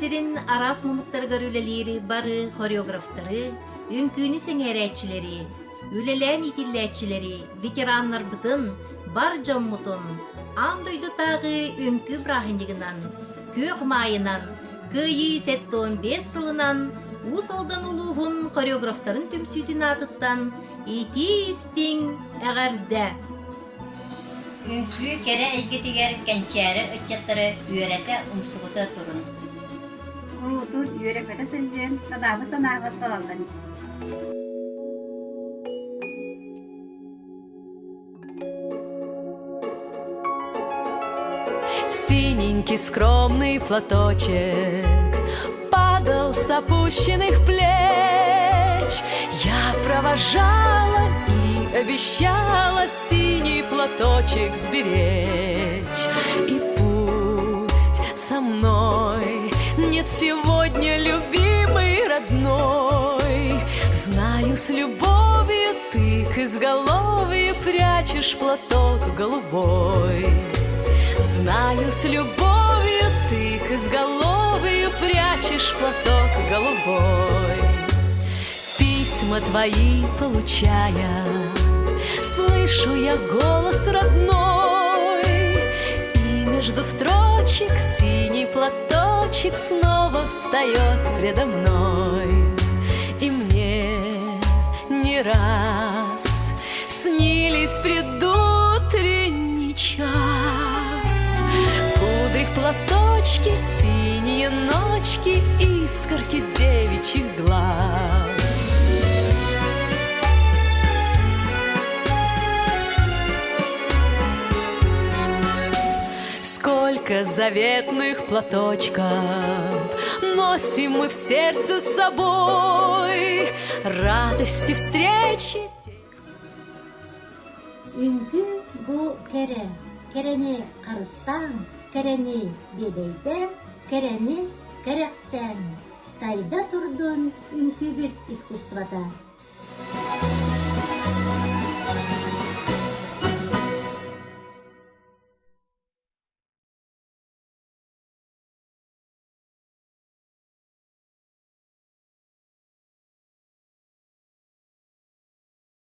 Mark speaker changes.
Speaker 1: Сирин арас мунуктарга үлелери бары хореографтары, үңкүүнү сеңерәтчилери, үлелән итилләтчилери, ветераннар бытын, бар жоммутун, андойду тагы үңкүү брахынжыгынан, көк майынан, кыйы 5 сылынан, усалдан улуғын хореографтарын түмсүйтін атыттан, ити истиң әғәрді.
Speaker 2: Үңкүү кере әйгетігер кәнчәрі үтчаттары үйәрәті ұмсығыты тұрын.
Speaker 3: Урутун үйәрәпәті сылжын, садабы санағы салалдан істі.
Speaker 4: Синенький скромный платочек падал с опущенных плеч. Я провожала и обещала синий платочек сберечь. И пусть со мной нет сегодня любимый родной, знаю, с любовью ты к изголовью прячешь платок голубой. Знаю, с любовью ты к изголовью прячешь платок голубой. Письма твои получая, слышу я голос родной, и между строчек синий платочек снова встает предо мной. И мне не раз снились предутренний час, кудри в платочке, синие ночки, искорки девичьих глаз. Сколько заветных платочков носим мы в сердце с собой, радости встречи.
Speaker 5: Үңкү бу кере, керени карыстан, керени бедейден, керени керексен. Сайда турдун үңкү бүт искусствода.